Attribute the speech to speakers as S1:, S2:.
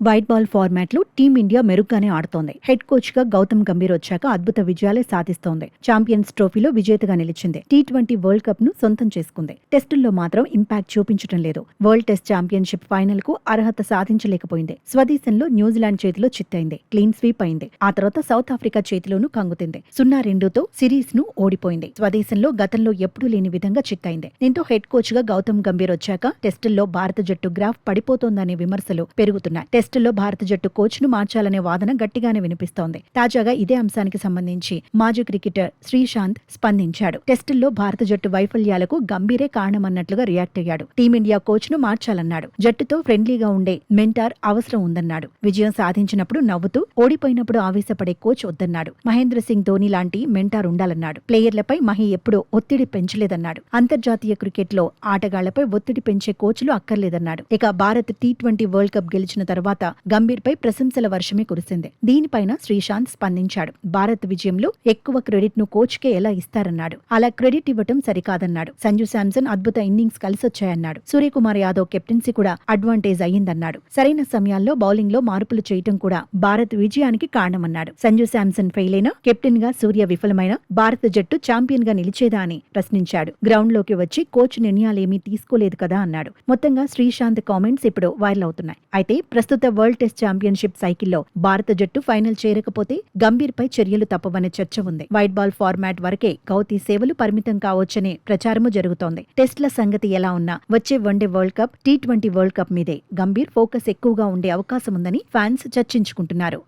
S1: White ball format లో team India మెరుగ్గానే ఆడుతోంది. Head coach గా గౌతమ్ గంభీర్ వచ్చాక అద్భుత విజయాలే సాధిస్తోంది. ఛాంపియన్స్ ట్రోఫీలో విజేతగా నిలిచింది. టీ20 వరల్డ్ కప్ ను సొంతం చేసుకుంది. టెస్టుల్లో మాత్రం ఇంపాక్ట్ చూపించడం లేదు. వరల్డ్ టెస్ట్ ఛాంపియన్షిప్ ఫైనల్ కు అర్హత సాధించలేకపోయింది. స్వదేశంలో న్యూజిలాండ్ చేతిలో చిత్తైంది. క్లీన్ స్వీప్ అయింది. ఆ తర్వాత సౌత్ ఆఫ్రికా చేతిలోనూ కంగుతింది. 0-2తో సిరీస్ ను ఓడిపోయింది. స్వదేశంలో గతంలో ఎప్పుడూ లేని విధంగా చిత్తైంది. దీంతో హెడ్ కోచ్ గా గౌతమ్ గంభీర్ వచ్చాక టెస్టుల్లో భారత జట్టు గ్రాఫ్ పడిపోతోందనే విమర్శలు పెరుగుతున్నాయి. టెస్టుల్లో భారత జట్టు కోచ్ ను మార్చాలనే వాదన గట్టిగానే వినిపిస్తోంది. తాజాగా ఇదే అంశానికి సంబంధించి మాజీ క్రికెటర్ శ్రీశాంత్ స్పందించాడు. టెస్టుల్లో భారత జట్టు వైఫల్యాలకు గంభీరే కారణమన్నట్లుగా రియాక్ట్ అయ్యాడు. టీమిండియా కోచ్ ను మార్చాలన్నాడు. జట్టుతో ఫ్రెండ్లీగా ఉండే మెంటార్ అవసరం ఉందన్నాడు. విజయం సాధించినప్పుడు నవ్వుతూ, ఓడిపోయినప్పుడు ఆవేశపడే కోచ్ వద్దన్నాడు. మహేంద్ర సింగ్ ధోని లాంటి మెంటార్ ఉండాలన్నాడు. ప్లేయర్లపై మహి ఎప్పుడూ ఒత్తిడి పెంచలేదన్నాడు. అంతర్జాతీయ క్రికెట్లో ఆటగాళ్లపై ఒత్తిడి పెంచే కోచ్లు అక్కర్లేదన్నాడు. ఇక భారత్ టీ20 వరల్డ్ కప్ గెలిచిన తర్వాత గంభీర్ పై ప్రశంసల వర్షమే కురిసింది. దీనిపైన శ్రీశాంత్ స్పందించాడు. భారత్ విజయంలో ఎక్కువ క్రెడిట్ ను కోచ్ కే ఎలా ఇస్తారన్నాడు. అలా క్రెడిట్ ఇవ్వటం సరికాదన్నాడు. సంజు శాంసన్ అద్భుత ఇన్నింగ్స్ కలిసొచ్చాయన్నాడు. సూర్యకుమార్ యాదవ్ కెప్టెన్సీ కూడా అడ్వాంటేజ్ అయ్యిందన్నాడు. సరైన సమయాల్లో బౌలింగ్ లో మార్పులు చేయటం కూడా భారత్ విజయానికి కారణమన్నాడు. సంజు శాంసన్ ఫెయిల్ అయినా, కెప్టెన్ గా సూర్య విఫలమైన భారత జట్టు ఛాంపియన్ గా నిలిచేదా అని ప్రశ్నించాడు. గ్రౌండ్ లోకి వచ్చి కోచ్ నిర్ణయాలేమీ తీసుకోలేదు కదా అన్నాడు. మొత్తంగా శ్రీశాంత్ కామెంట్స్ ఇప్పుడు వైరల్ అవుతున్నాయి. అయితే ప్రస్తుత వరల్డ్ టెస్ట్ ఛాంపియన్షిప్ సైకిల్లో భారత జట్టు ఫైనల్ చేరకపోతే గంభీర్ పై చర్యలు తప్పవనే చర్చ ఉంది. వైట్ బాల్ ఫార్మాట్ వరకే గౌతీ సేవలు పరిమితం కావచ్చనే ప్రచారము జరుగుతోంది. టెస్ట్ల సంగతి ఎలా ఉన్నా వచ్చే one day world cup, T20 world cup మీదే గంభీర్ ఫోకస్ ఎక్కువగా ఉండే అవకాశం ఉందని ఫ్యాన్స్ చర్చించుకుంటున్నారు.